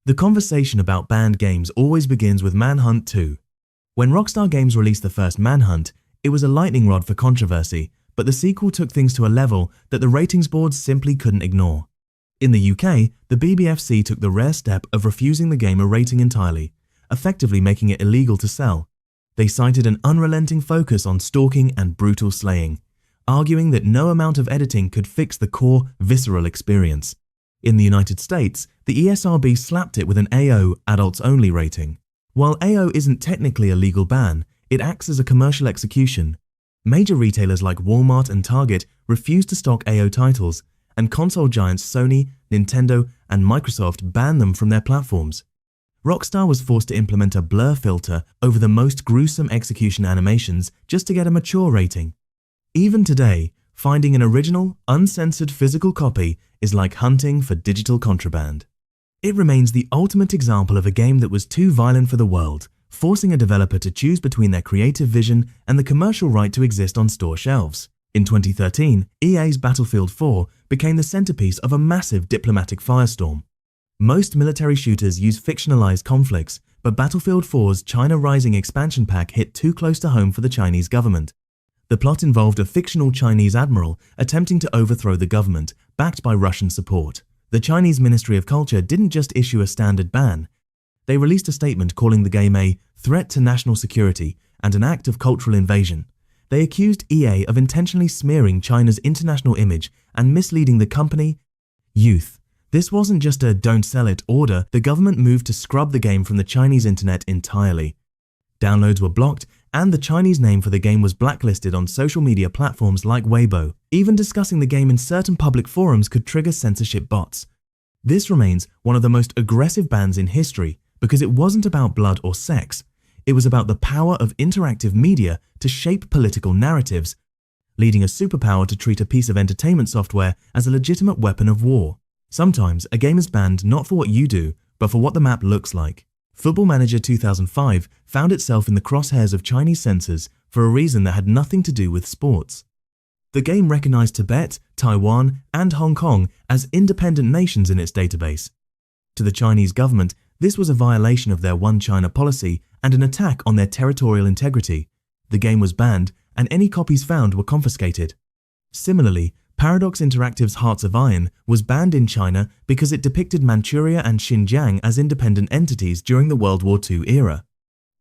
The conversation about banned games always begins with Manhunt 2. When Rockstar Games released the first Manhunt, it was a lightning rod for controversy, but the sequel took things to a level that the ratings boards simply couldn't ignore. In the UK, the BBFC took the rare step of refusing the game a rating entirely, effectively making it illegal to sell. They cited an unrelenting focus on stalking and brutal slaying, arguing that no amount of editing could fix the core, visceral experience. In the United States, the ESRB slapped it with an AO adults only rating. While AO isn't technically a legal ban, it acts as a commercial execution. Major retailers like Walmart and Target refused to stock AO titles, and console giants Sony, Nintendo, and Microsoft banned them from their platforms. Rockstar was forced to implement a blur filter over the most gruesome execution animations just to get a mature rating. Even today, finding an original, uncensored physical copy is like hunting for digital contraband. It remains the ultimate example of a game that was too violent for the world, forcing a developer to choose between their creative vision and the commercial right to exist on store shelves. In 2013, EA's Battlefield 4 became the centerpiece of a massive diplomatic firestorm. Most military shooters use fictionalized conflicts, but Battlefield 4's China Rising expansion pack hit too close to home for the Chinese government. The plot involved a fictional Chinese admiral attempting to overthrow the government, backed by Russian support. The Chinese Ministry of Culture didn't just issue a standard ban. They released a statement calling the game a threat to national security and an act of cultural invasion. They accused EA of intentionally smearing China's international image and misleading the company. Youth. This wasn't just a don't sell it order, the government moved to scrub the game from the Chinese internet entirely. Downloads were blocked, and the Chinese name for the game was blacklisted on social media platforms like Weibo. Even discussing the game in certain public forums could trigger censorship bots. This remains one of the most aggressive bans in history because it wasn't about blood or sex. It was about the power of interactive media to shape political narratives, leading a superpower to treat a piece of entertainment software as a legitimate weapon of war. Sometimes a game is banned not for what you do, but for what the map looks like. Football Manager 2005 found itself in the crosshairs of Chinese censors for a reason that had nothing to do with sports. The game recognized Tibet, Taiwan, and Hong Kong as independent nations in its database. To the Chinese government, this was a violation of their One China policy and an attack on their territorial integrity. The game was banned, and any copies found were confiscated. Similarly, Paradox Interactive's Hearts of Iron was banned in China because it depicted Manchuria and Xinjiang as independent entities during the World War II era.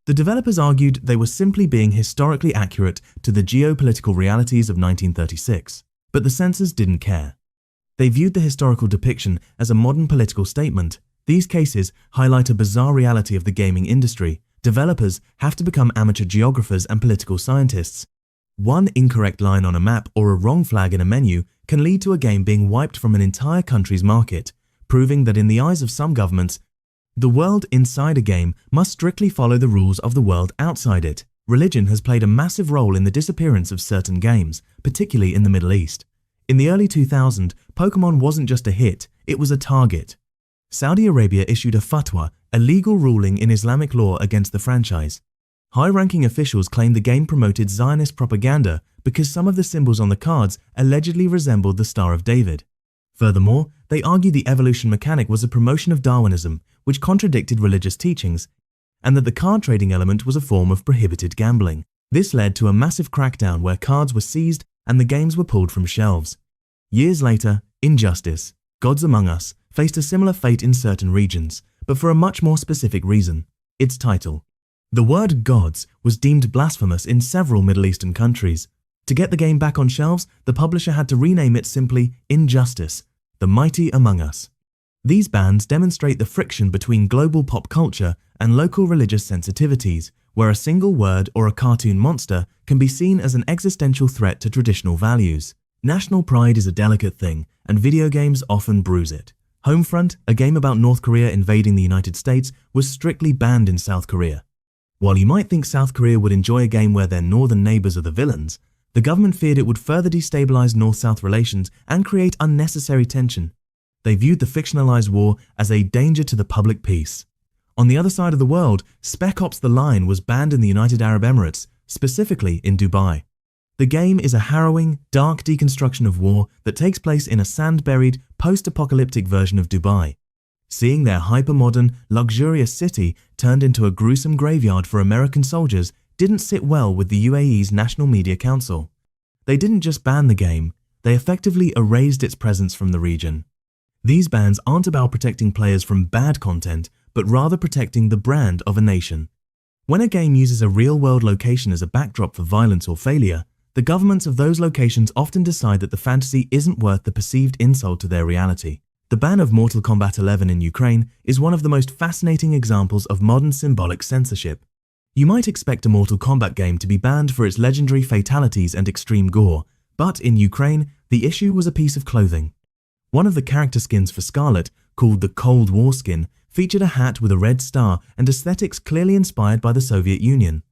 The developers argued they were simply being historically accurate to the geopolitical realities of 1936, but the censors didn't care. They viewed the historical depiction as a modern political statement. These cases highlight a bizarre reality of the gaming industry. Developers have to become amateur geographers and political scientists. One incorrect line on a map or a wrong flag in a menu can lead to a game being wiped from an entire country's market, proving that in the eyes of some governments, the world inside a game must strictly follow the rules of the world outside it. Religion has played a massive role in the disappearance of certain games, particularly in the Middle East. In the early 2000s, Pokémon wasn't just a hit, it was a target. Saudi Arabia issued a fatwa, a legal ruling in Islamic law against the franchise. High-ranking officials claimed the game promoted Zionist propaganda because some of the symbols on the cards allegedly resembled the Star of David. Furthermore, they argued the evolution mechanic was a promotion of Darwinism, which contradicted religious teachings, and that the card trading element was a form of prohibited gambling. This led to a massive crackdown where cards were seized and the games were pulled from shelves. Years later, Injustice, Gods Among Us, faced a similar fate in certain regions, but for a much more specific reason: its title. The word gods was deemed blasphemous in several Middle Eastern countries. To get the game back on shelves, the publisher had to rename it simply Injustice, The Mighty Among Us. These bans demonstrate the friction between global pop culture and local religious sensitivities, where a single word or a cartoon monster can be seen as an existential threat to traditional values. National pride is a delicate thing, and video games often bruise it. Homefront, a game about North Korea invading the United States, was strictly banned in South Korea. While you might think South Korea would enjoy a game where their northern neighbors are the villains, the government feared it would further destabilize North-South relations and create unnecessary tension. They viewed the fictionalized war as a danger to the public peace. On the other side of the world, Spec Ops: The Line was banned in the United Arab Emirates, specifically in Dubai. The game is a harrowing, dark deconstruction of war that takes place in a sand-buried, post-apocalyptic version of Dubai. Seeing their hyper-modern, luxurious city turned into a gruesome graveyard for American soldiers didn't sit well with the UAE's National Media Council. They didn't just ban the game, they effectively erased its presence from the region. These bans aren't about protecting players from bad content, but rather protecting the brand of a nation. When a game uses a real-world location as a backdrop for violence or failure, the governments of those locations often decide that the fantasy isn't worth the perceived insult to their reality. The ban of Mortal Kombat 11 in Ukraine is one of the most fascinating examples of modern symbolic censorship. You might expect a Mortal Kombat game to be banned for its legendary fatalities and extreme gore, but in Ukraine, the issue was a piece of clothing. One of the character skins for Scarlet, called the Cold War skin, featured a hat with a red star and aesthetics clearly inspired by the Soviet Union.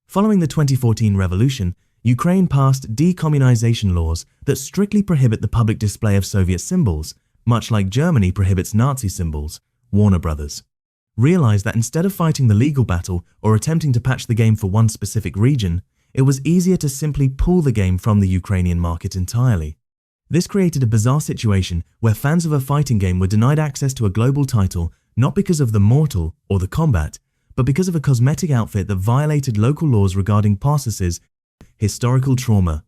Following the 2014 revolution, Ukraine passed decommunization laws that strictly prohibit the public display of Soviet symbols, much like Germany prohibits Nazi symbols. Warner Brothers realized that instead of fighting the legal battle or attempting to patch the game for one specific region, it was easier to simply pull the game from the Ukrainian market entirely. This created a bizarre situation where fans of a fighting game were denied access to a global title not because of the Mortal or the combat, but because of a cosmetic outfit that violated local laws regarding processes, historical trauma.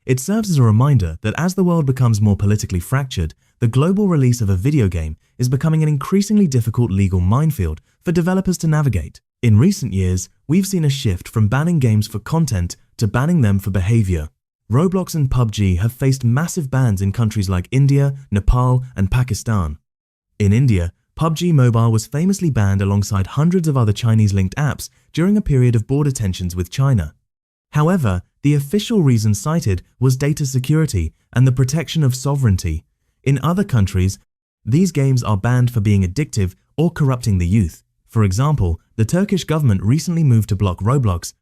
It serves as a reminder that as the world becomes more politically fractured, the global release of a video game is becoming an increasingly difficult legal minefield for developers to navigate. In recent years, we've seen a shift from banning games for content to banning them for behavior. Roblox and PUBG have faced massive bans in countries like India, Nepal, and Pakistan. In India, PUBG Mobile was famously banned alongside hundreds of other Chinese-linked apps during a period of border tensions with China. However, the official reason cited was data security and the protection of sovereignty. In other countries, these games are banned for being addictive or corrupting the youth. For example, the Turkish government recently moved to block Roblox,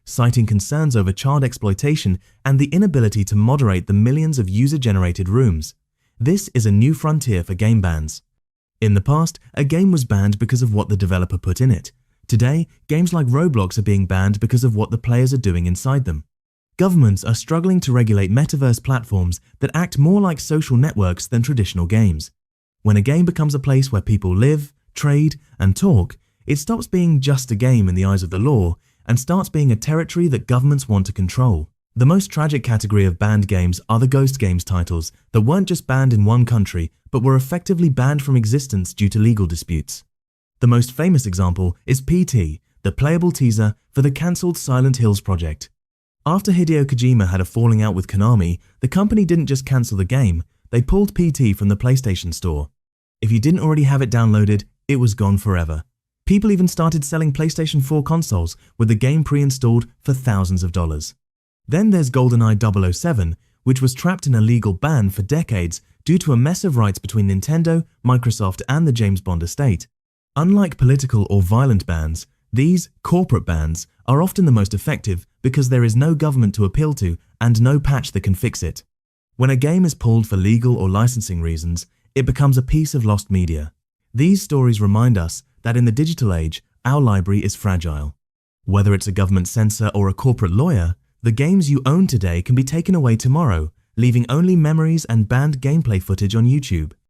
citing concerns over child exploitation and the inability to moderate the millions of user-generated rooms. This is a new frontier for game bans. In the past, a game was banned because of what the developer put in it. Today, games like Roblox are being banned because of what the players are doing inside them. Governments are struggling to regulate metaverse platforms that act more like social networks than traditional games. When a game becomes a place where people live, trade, and talk, it stops being just a game in the eyes of the law and starts being a territory that governments want to control. The most tragic category of banned games are the Ghost Games titles that weren't just banned in one country, but were effectively banned from existence due to legal disputes. The most famous example is PT, the playable teaser for the cancelled Silent Hills project. After Hideo Kojima had a falling out with Konami, the company didn't just cancel the game, they pulled PT from the PlayStation Store. If you didn't already have it downloaded, it was gone forever. People even started selling PlayStation 4 consoles with the game pre-installed for thousands of dollars. Then there's GoldenEye 007, which was trapped in a legal ban for decades due to a mess of rights between Nintendo, Microsoft, and the James Bond estate. Unlike political or violent bans, these corporate bans are often the most effective because there is no government to appeal to and no patch that can fix it. When a game is pulled for legal or licensing reasons, it becomes a piece of lost media. These stories remind us that in the digital age, our library is fragile. Whether it's a government censor or a corporate lawyer, the games you own today can be taken away tomorrow, leaving only memories and banned gameplay footage on YouTube.